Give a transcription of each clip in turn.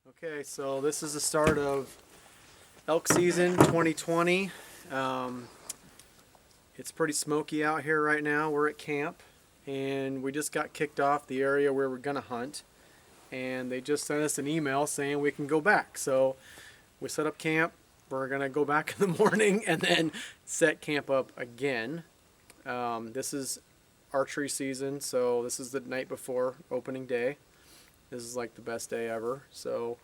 Okay, so this is the start of elk season 2020. It's pretty smoky out here right now. We're at camp and we just got kicked off the area where we're gonna hunt, and they just sent us an email saying we can go back. So we set up camp. We're gonna go back in the morning and then set camp up again. This is archery season, so this is the night before opening day. This is like the best day ever. So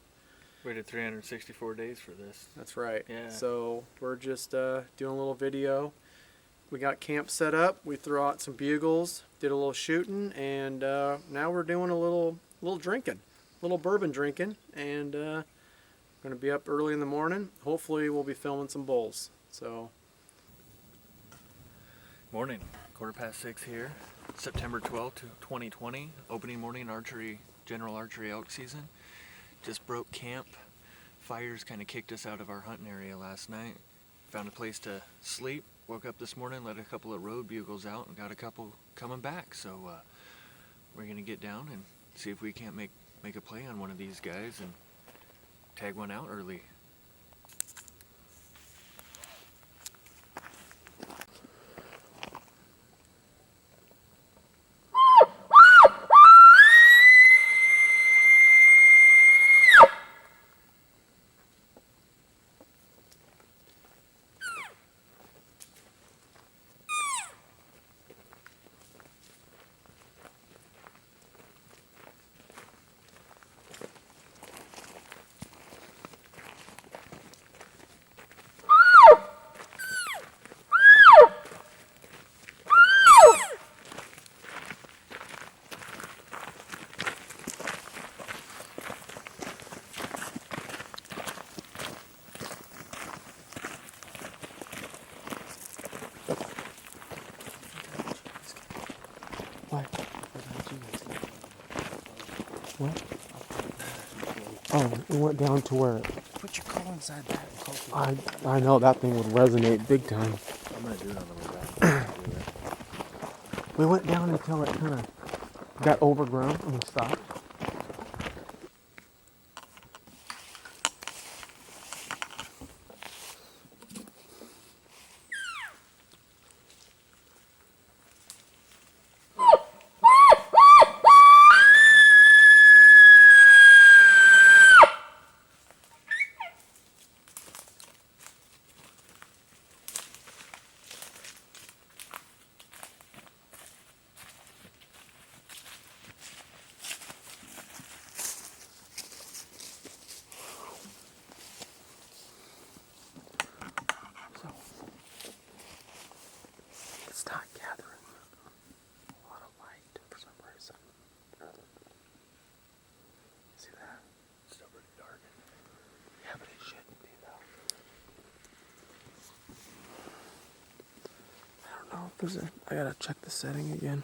waited 364 days for this. that's right. Yeah. So we're just doing a little video. We got camp set up. We threw out some bugles, did a little shooting, and now we're doing a little drinking, a little bourbon drinking, and going to be up early in the morning. Hopefully we'll be filming some bulls. So Morning, 6:15 here, September 12th, 2020, opening morning archery, general archery elk season. Just broke camp. Fires kind of kicked us out of our hunting area last night. Found a place to sleep. Woke up this morning, let a couple of road bugles out, and got a couple coming back. So we're gonna get down and see if we can't make a play on one of these guys and tag one out early. what? Oh, we went down to where? Put your call inside that. I know that thing would resonate big time. I'm gonna do it on the way back. We went down until it kind of got overgrown and we stopped. It's not gathering a lot of light for some reason. See that? It's still pretty dark. Yeah, but it shouldn't be though. I don't know if there's a... I gotta check the setting again.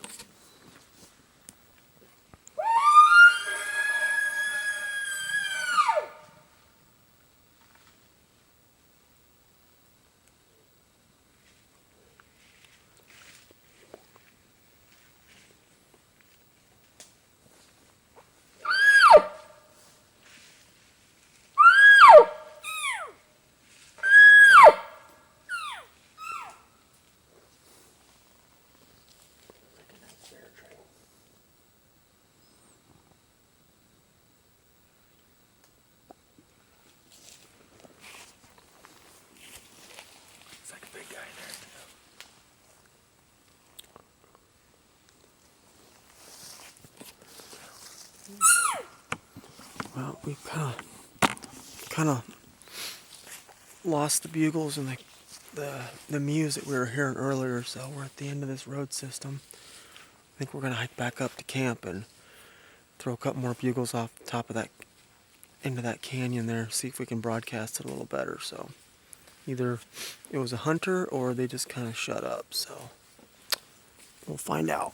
It's like a big guy there. Well, we kind of lost the bugles and the mews that we were hearing earlier, so we're at the end of this road system. I think we're gonna hike back up to camp and throw a couple more bugles off the top of that into that canyon there, see if we can broadcast it a little better. So either it was a hunter or they just kind of shut up, so we'll find out.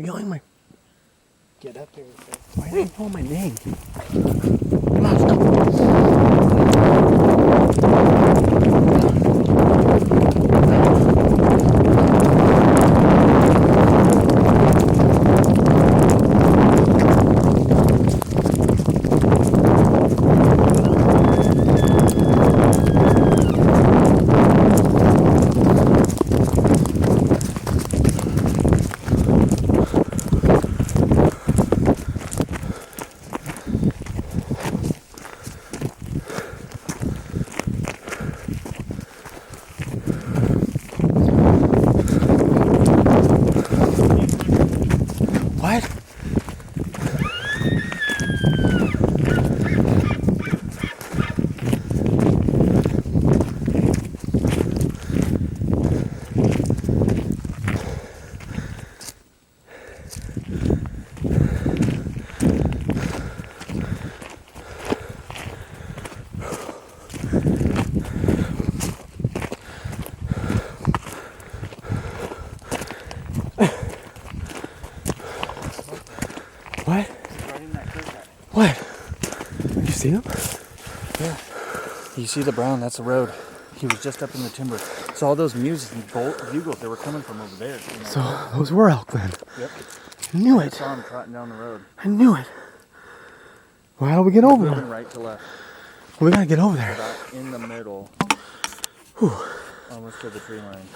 yelling my? Get up here. Why are you calling my name? Come on, stop. What? What? Right in that curve at it. What? You see him? Yeah. You see the brown? That's the road. He was just up in the timber. So all those music and bugles, they were coming from over there. You know? So those were elk then. Yep. I knew I it. saw him trotting down the road. I knew it. Well, how do we get over Moving there? right to left. We gotta get over there. About in the middle. Whew. Almost to the tree line.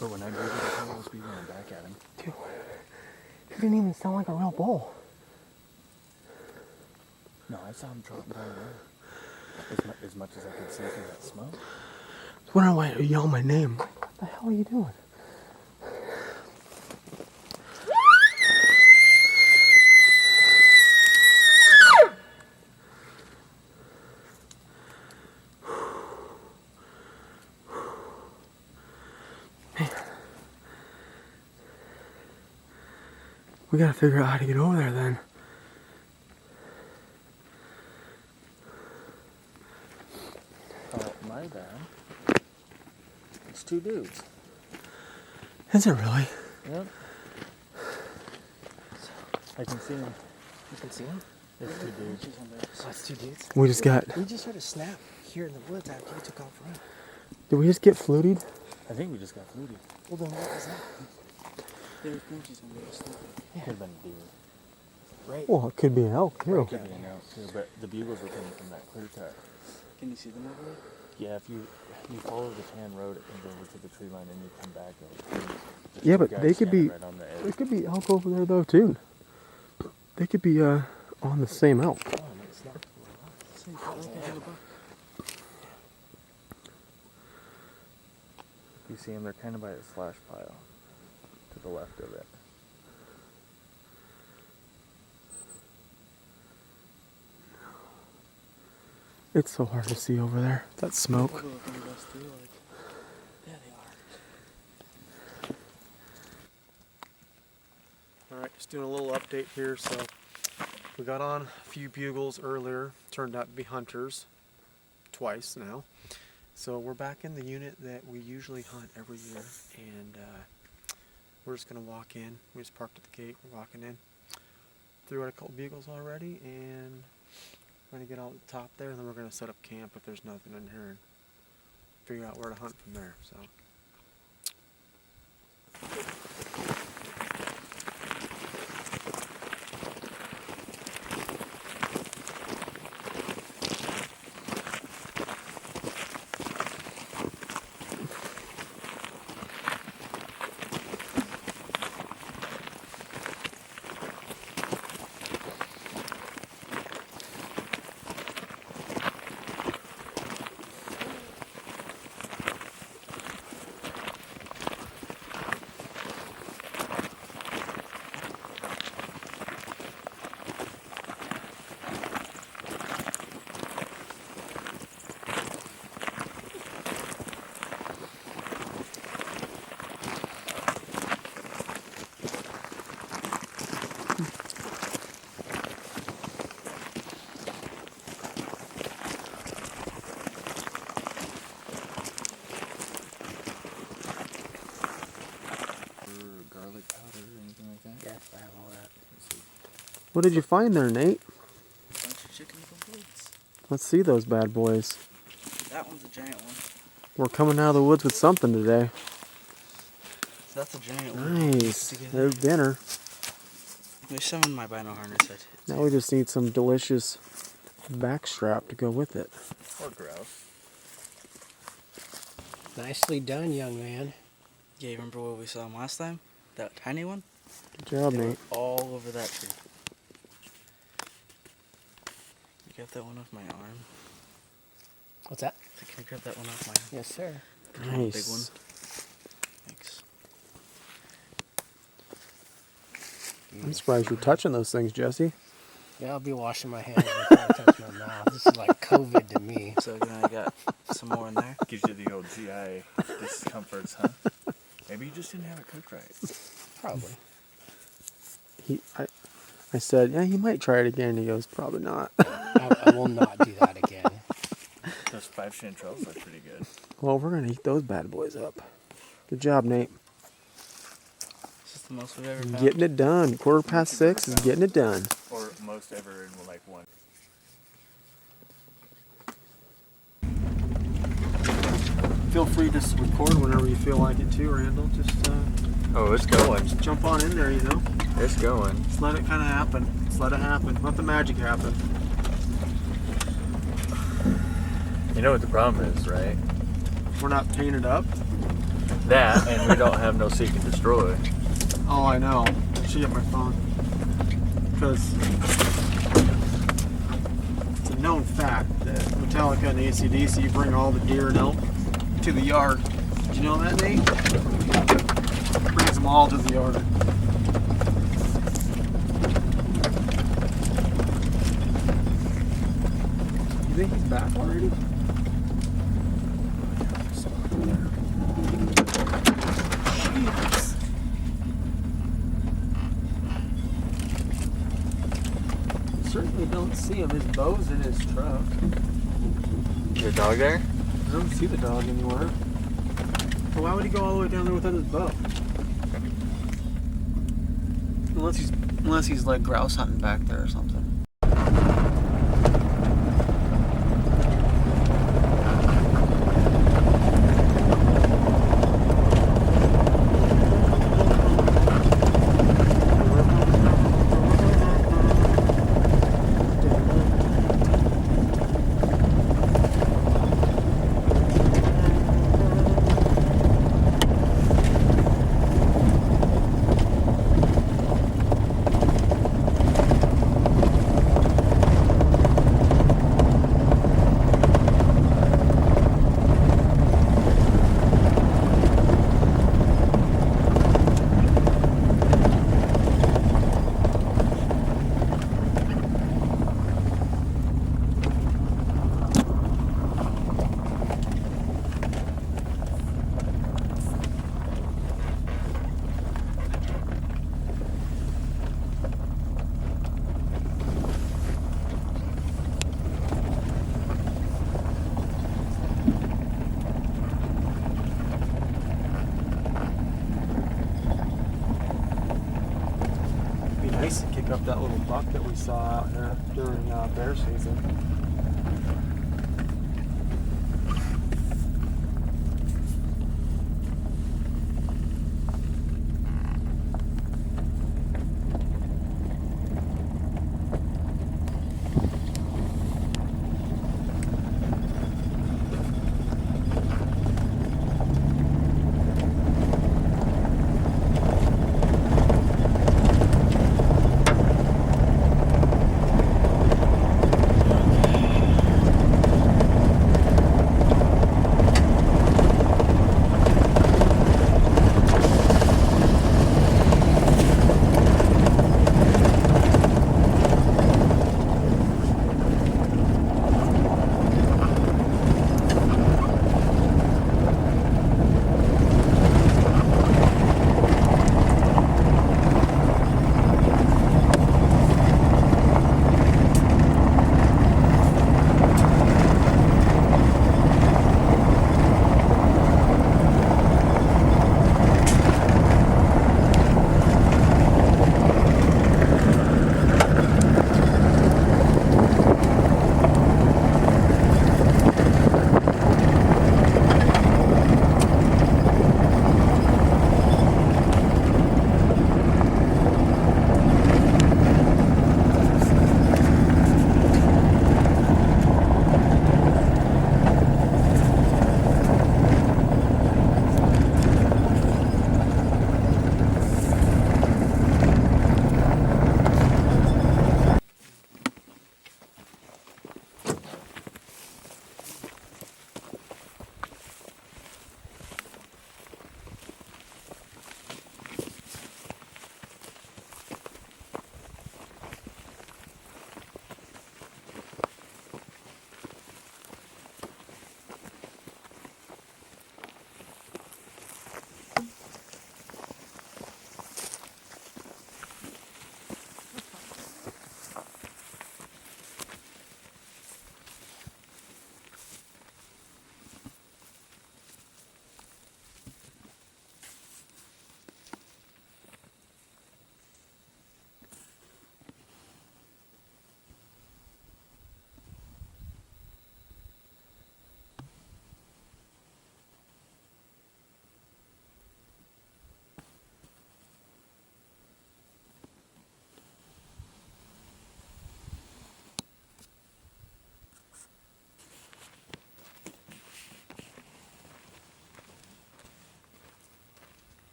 But when I moved it, I was being back at him. Dude, he didn't even sound like a real bull. No, I saw him trotting down the road. As much as I could see through that smoke. I was wondering why you yell my name. What the hell are you doing? Man. We gotta figure out how to get over there then. Oh, my bad. It's two dudes. Is it really? Yep. I can see him. You can see him? It's two dudes. Oh, it's two dudes. We just got. We just heard a snap here in the woods after you took off running. Did we just get flutied? I think we just got fluted. Well, then what was that? There was branches on the other side. Could have been a deer. Right. Well, it could be an elk too. Could be an elk too, but the bugles were coming from that clear cut. Can you see them over there? Yeah, if you follow the tan road, it comes over to the tree line and you come back. Just Yeah, two but guys they could standing be. right on the There edge. could be elk over there though too. They could be on the same elk. Oh, no, it's not. Same color. You see them, they're kind of by the slash pile to the left of it. It's so hard to see over there. That smoke. Probably looking at us too, like, there they are. Alright, just doing a little update here. So we got on a few bugles earlier. Turned out to be hunters. Twice now. So we're back in the unit that we usually hunt every year. And we're just going to walk in. We just parked at the gate. We're walking in. Threw out a couple bugles already. And we're going to get out at the top there. And then we're going to set up camp if there's nothing in here. And figure out where to hunt from there. So. I have all that. What did you find there, Nate? Bunch of chicken in the woods. Let's see those bad boys. That one's a giant one. We're coming out of the woods with something today. So that's a giant one. Nice. There's dinner. There's some in my bino harness. Now we just need some delicious backstrap to go with it. Or grouse. Nicely done, young man. Yeah, you remember what we saw him last time? That tiny one? Good job, They were Nate. all over that tree. You got that one off my arm? What's that? So can you grab that one off my arm? Yes, sir. Nice. Big one. Thanks. I'm surprised you're touching those things, Jesse. Yeah, I'll be washing my hands before I touch my mouth. This is like COVID to me. So then I got some more in there. Gives you the old GI discomforts, huh? Maybe you just didn't have it cooked right. Probably. I said, yeah, you might try it again. He goes, probably not. I will not do that again. Those 5 chanterelles look pretty good. Well, we're going to eat those bad boys up. Good job, Nate. This is the most we've ever found. Getting it done. 6:15 is getting it done. Or most ever in like one. Feel free to record whenever you feel like it too, Randall. Just Oh, it's going. jump on in there, you know. It's going. Just let it kind of happen. Just let it happen. Let the magic happen. You know what the problem is, right? We're not painted up. That, and we don't have no seek and destroy. Oh, I know. I should get my phone. Because it's a known fact that Metallica and AC/DC bring all the deer and elk to the yard. Did you know that, Nate? Brings them all to the yard. You think he's back already? Jeez. Certainly don't see him. His bow's in his truck. Your dog there? I don't see the dog anywhere. Well, why would he go all the way down there without his bow? Unless he's like grouse hunting back there or something. Nice to kick up that little buck that we saw out here during bear season.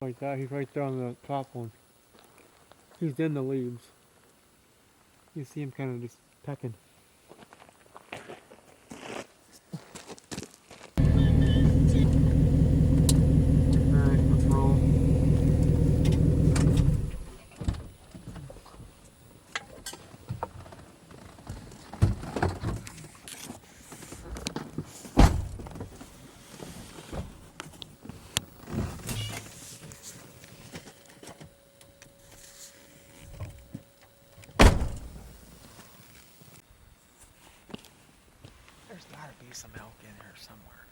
Like that, he's right there on the top one. He's in the leaves. You see him kind of just pecking. Alright, let's roll. There's gotta be some elk in here somewhere.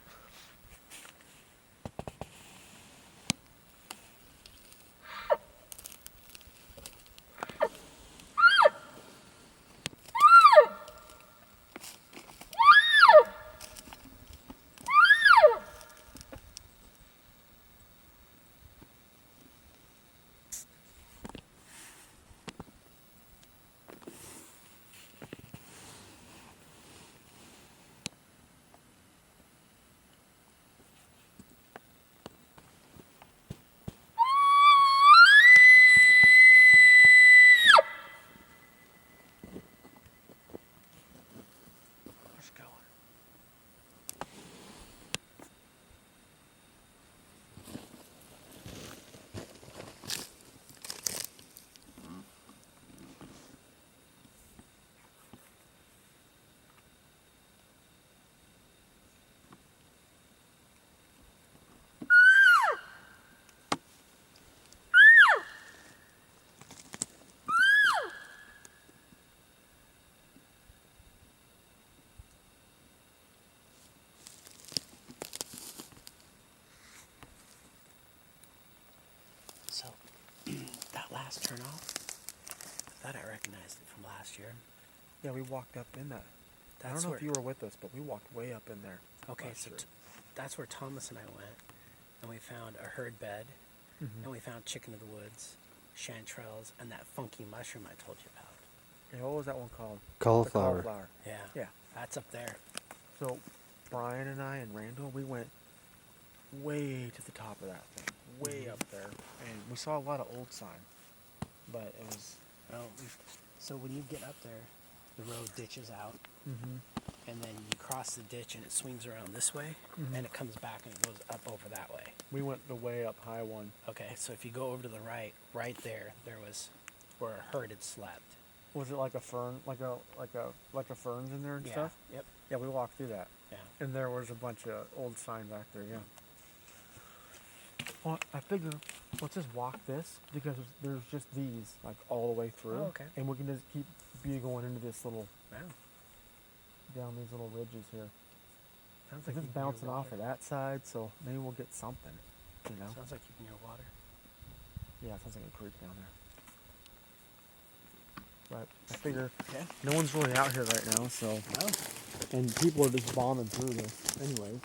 Where's it going? So, that last turnoff, I thought I recognized it from last year. Yeah, we walked up in that. I don't That's know where, if you were with us, but we walked way up in there. okay, last so year. that's where Thomas and I went, and we found a herd bed, Mhm. and we found chicken of the woods, chanterelles, and that funky mushroom I told you about. Yeah, what was that one called? Cauliflower. The cauliflower. Yeah. Yeah. That's up there. So Brian and I and Randall, we went way to the top of that thing, way up there, and we saw a lot of old sign, but it was. Well, so when you get up there, the road ditches out, and then you cross the ditch and it swings around this way, and it comes back and it goes up over that way. We went the way up high one. Okay, so if you go over to the right there was where a herd had slept. Was it like a fern, like a ferns in there and Yeah. stuff? Yep. Yeah, we walked through that, Yeah. and there was a bunch of old sign back there. Yeah. Well, I figure let's just walk this because there's just these like all the way through, Oh, okay. and we can just keep going into this little Wow. down these little ridges here. Sounds Like like it's bouncing off of that side, so maybe we'll get something. You know? Sounds like you can hear water. Yeah, it sounds like a creek down there. But I figure Okay. no one's really out here right now, so No. and people are just bombing through this, anyways.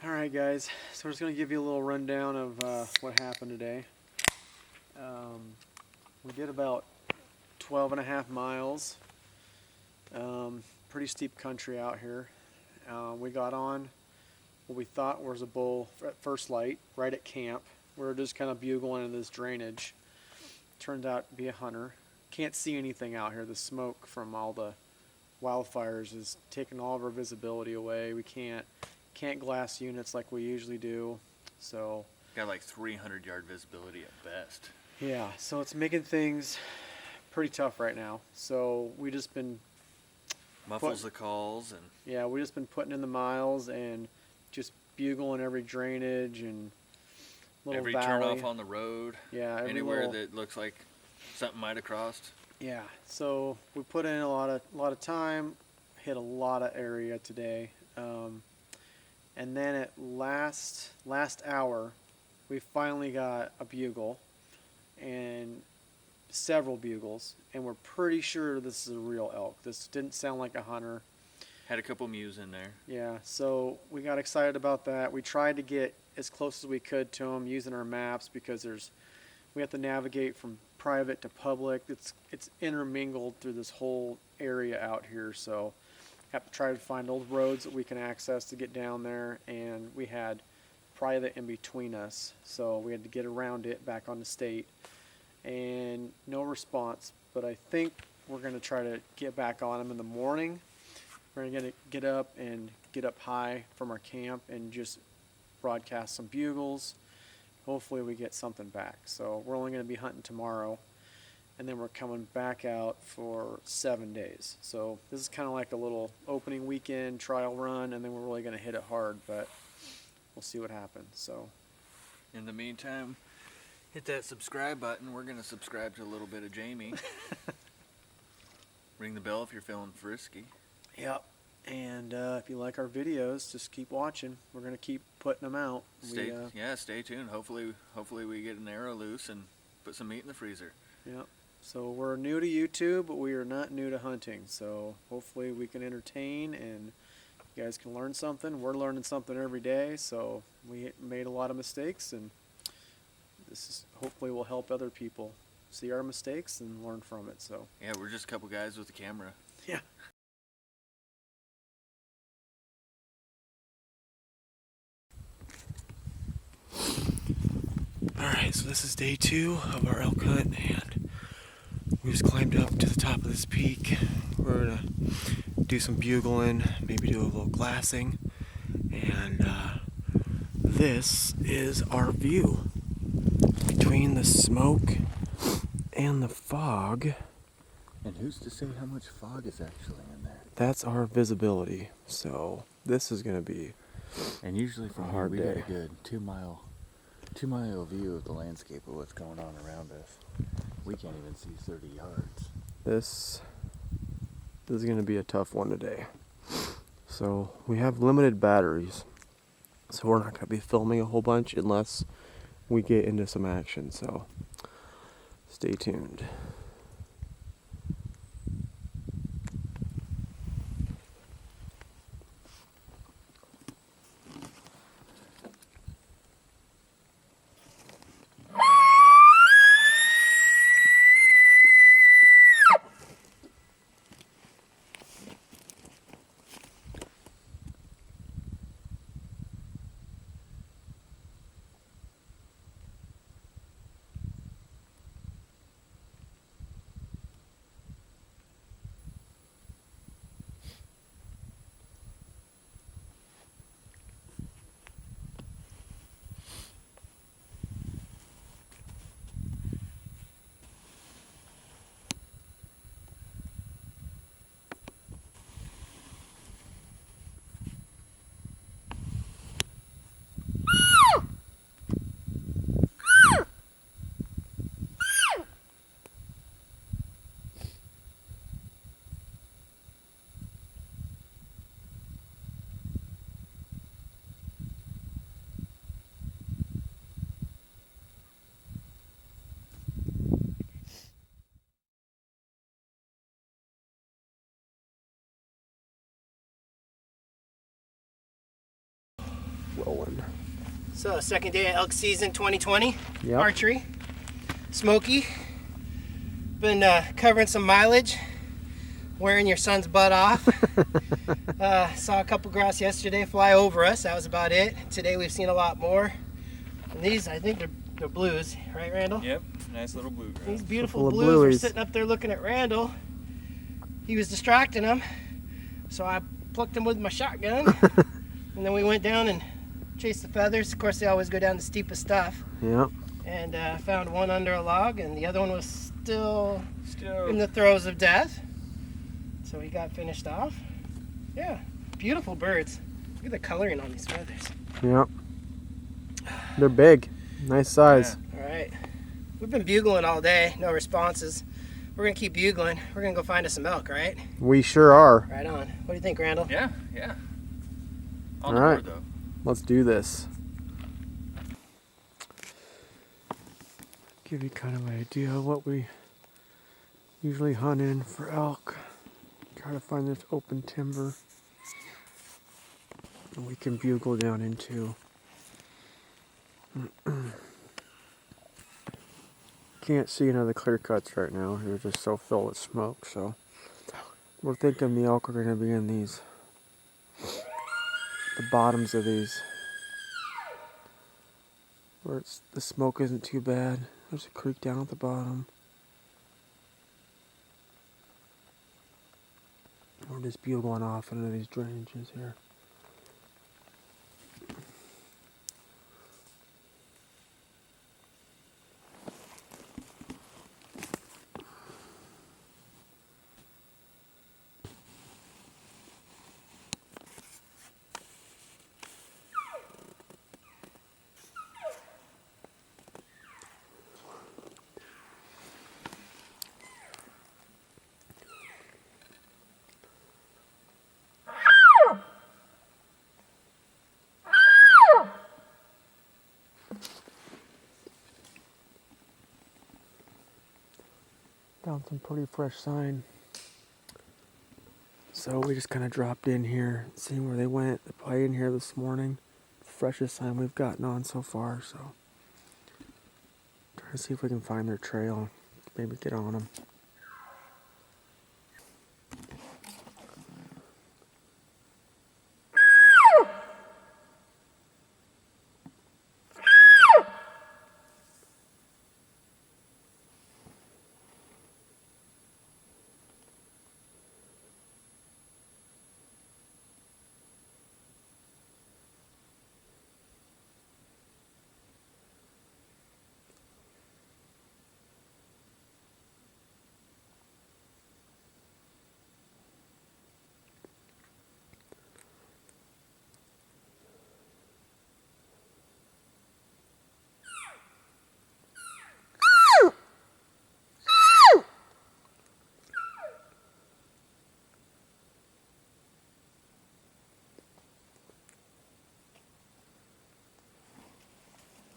Alright guys, so we're just going to give you a little rundown of what happened today. We did about 12 and a half miles. pretty steep country out here. We got on what we thought was a bull at first light, right at camp. We were just kind of bugling in this drainage. Turned out to be a hunter. Can't see anything out here. The smoke from all the wildfires is taking all of our visibility away. We can't glass units like we usually do. So Got like 300-yard visibility at best. yeah, so it's making things pretty tough right now. So we just been Muffles the calls, and yeah, we just been putting in the miles and just bugling every drainage and little every valley. turn off on the road. Yeah, every Anywhere little, that looks like something might have crossed. yeah. So we put in a lot of time, hit a lot of area today, and then at last hour, we finally got a bugle and several bugles, and we're pretty sure this is a real elk. This didn't sound like a hunter. Had a couple mews in there. Yeah, so we got excited about that. We tried to get as close as we could to them using our maps because we have to navigate from private to public. It's intermingled through this whole area out here, so have to try to find old roads that we can access to get down there, and we had private in between us, so we had to get around it back on the state, and no response. But I think we're going to try to get back on them in the morning. We're going to get up high from our camp and just broadcast some bugles. Hopefully we get something back. So we're only going to be hunting tomorrow, and then we're coming back out for 7 days. So this is kind of like a little opening weekend trial run, and then we're really going to hit it hard, but we'll see what happens. So In the meantime, hit that subscribe button. We're going to subscribe to a little bit of Jamie. Ring the bell if you're feeling frisky. yep. And if you like our videos, just keep watching. We're going to keep putting them out. Stay tuned. Hopefully we get an arrow loose and put some meat in the freezer. Yep. So we're new to YouTube, but we are not new to hunting. So hopefully we can entertain and you guys can learn something. We're learning something every day. So we made a lot of mistakes, and hopefully will help other people see our mistakes and learn from it. So Yeah, we're just a couple guys with a camera. yeah. Alright, so this is day 2 of our elk hunt, and we just climbed up to the top of this peak. We're gonna do some bugling, maybe do a little glassing, and this is our view between the smoke and the fog. And who's to say how much fog is actually in there? That's our visibility, so this is gonna be And usually from here hard we day. get a good 2-mile view of the landscape of what's going on around us. We can't even see 30 yards. This is going to be a tough one today. So we have limited batteries, so we're not going to be filming a whole bunch unless we get into some action. So stay tuned. Rolling. So, second day of elk season 2020. Yep. Archery. Smoky. Been covering some mileage. wearing your son's butt off. Saw a couple grouse yesterday fly over us. That was about it. Today we've seen a lot more. And these, I think they're blues, right, Randall? Yep, nice little blue grouse. These beautiful Couple of blues were blueies. sitting up there looking at Randall. He was distracting them, so I plucked him with my shotgun. And then we went down and chased the feathers. Of course, they always go down the steepest stuff. Yep. And found one under a log, and the other one was still in the throes of death. So he got finished off. Yeah, beautiful birds. Look at the coloring on these feathers. Yep. They're big. Nice size. All right. We've been bugling all day, no responses. We're gonna keep bugling. We're gonna go find us some elk, right? We sure are. Right on. What do you think, Randall? Yeah, yeah. On All the right. board though. Let's do this. Give you kind of an idea of what we usually hunt in for elk. Try to find this open timber. And we can bugle down into. Can't see any of the clear cuts right now. They're just so filled with smoke, so we're thinking the elk are going to be in these, the bottoms of these, where the smoke isn't too bad. There's a creek down at the bottom. We're just bugling off into these drainages here. Found some pretty fresh sign. So we just kind of dropped in here, seeing where they went. They're probably in here this morning. The freshest sign we've gotten on so far, so trying to see if we can find their trail, maybe get on them.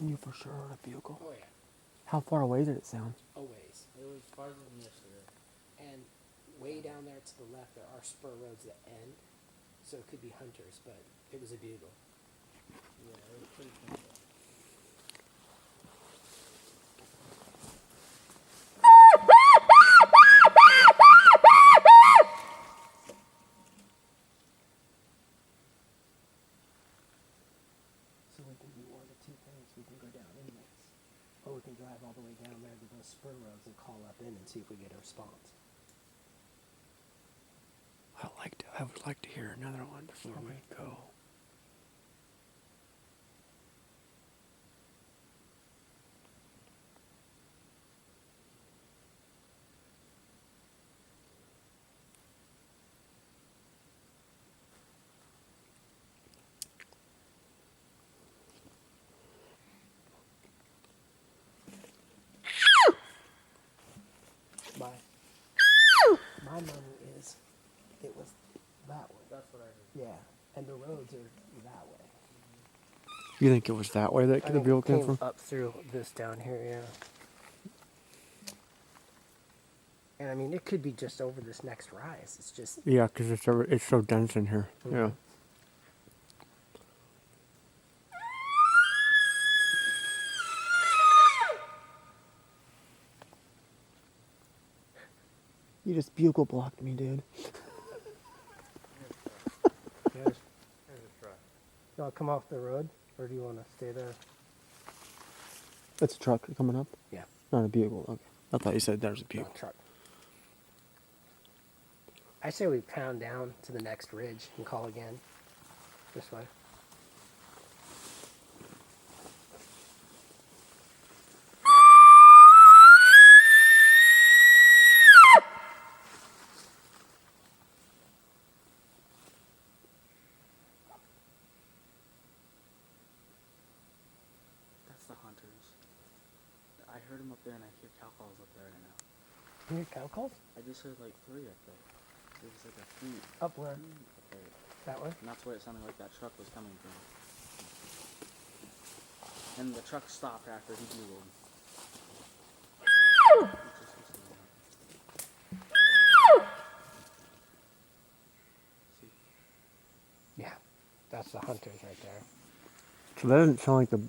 You for sure heard a bugle. Oh yeah, How far away did it sound? a ways. It was farther than yesterday. And way down there to the left, there are spur roads that end, so it could be hunters, but it was a bugle. Yeah, it was pretty cool. So we can do one of two things. We can go down anyways, or we can drive all the way down there to those spur roads and call up in and see if we get a response. I would like to hear another one before we go. My money is it was that way. That's what I heard. Yeah, and the roads are that way. You think it was that way that I the think bugle it came came from? up through this down here, yeah. And I mean, it could be just over this next rise. It's just Yeah, because it's so dense in here. Yeah. You just bugle blocked me, dude. Here's a truck. You want to come off the road, or do you want to stay there? It's a truck coming up? Yeah. Not a bugle. Okay. I thought you said there's a No, bugle. truck. I say we pound down to the next ridge and call again. This way. That's the hunters. I heard them up there, and I hear cow calls up there right now. You hear cow calls? I just heard like 3 up there. There was like a feet Up where? up there. That way? And that's where it sounded like that truck was coming from. And the truck stopped after he bugled. Yeah. That's the hunters right there. So that doesn't sound like the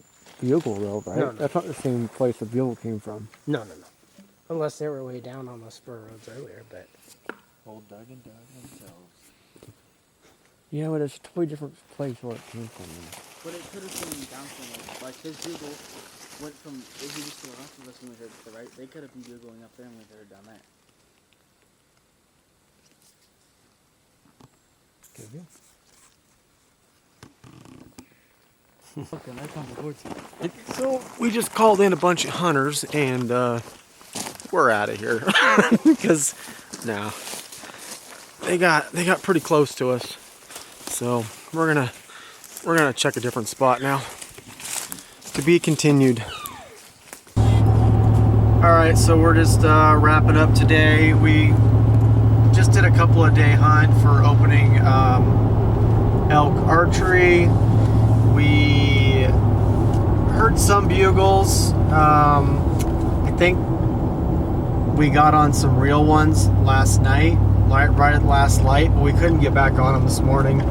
bugle though, right? No. That's not the same place the bugle came from. No. Unless they were way down on the spur roads earlier, but Old Doug and Doug themselves. Yeah, but it's a totally different place where it came from. But it could have been down from like his bugle went from if he was to the left of us and we heard to the right, they could have been bugling up there and we heard down there. good view. Okay, there comes the board team. So we just called in a bunch of hunters and we're out of here because now they got pretty close to us. So we're gonna check a different spot now. To be continued. All right, so we're just wrapping up today. We just did a couple of day hunt for opening elk archery. We heard some bugles. I think we got on some real ones last night, right at the last light, but we couldn't get back on them this morning.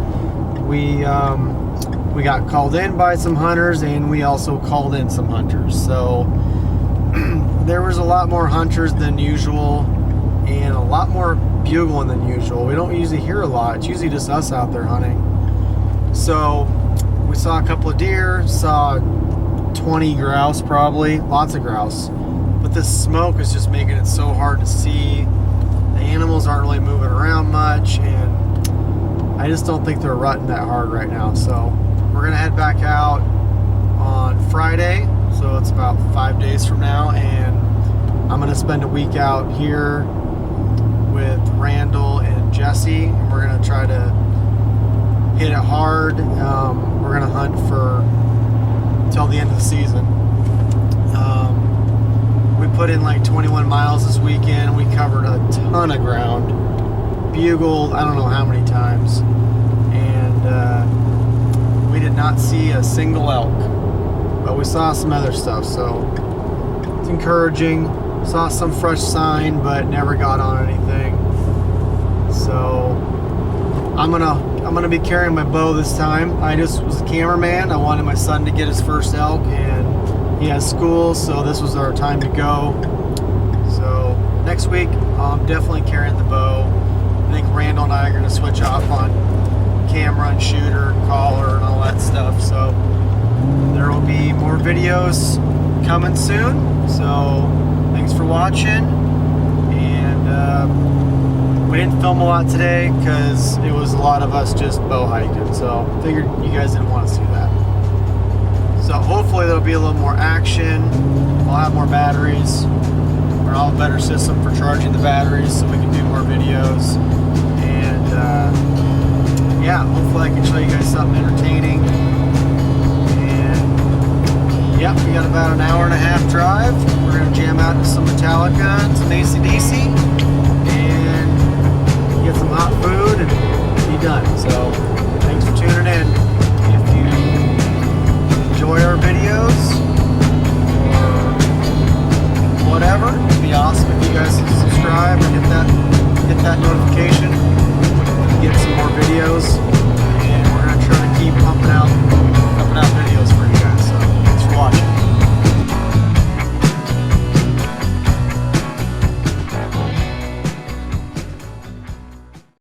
We got called in by some hunters, and we also called in some hunters. So there was a lot more hunters than usual, and a lot more bugling than usual. We don't usually hear a lot. It's usually just us out there hunting. So we saw a couple of deer, saw 20 grouse probably, lots of grouse. But this smoke is just making it so hard to see. The animals aren't really moving around much, and I just don't think they're rutting that hard right now. So we're gonna head back out on Friday, so it's about 5 days from now, and I'm gonna spend a week out here with Randall and Jesse, and we're gonna try to hit it hard. We're gonna hunt for till the end of the season. We put in like 21 miles this weekend. We covered a ton of ground, bugled I don't know how many times, and we did not see a single elk, but we saw some other stuff, so it's encouraging. Saw some fresh sign, but never got on anything. So I'm gonna be carrying my bow this time. I just was a cameraman. I wanted my son to get his first elk, and he has school, so this was our time to go. So next week, I'm definitely carrying the bow. I think Randall and I are gonna switch off on camera and shooter, and caller, and all that stuff. So there will be more videos coming soon. So thanks for watching, and we didn't film a lot today because it was a lot of us just bow hiking, so figured you guys didn't want to see that. So hopefully there'll be a little more action. We'll have more batteries, or I'll have a better system for charging the batteries so we can do more videos. And yeah, hopefully I can show you guys something entertaining. And yep, we got about an hour and a half drive. We're gonna jam out to some Metallica and some AC/DC.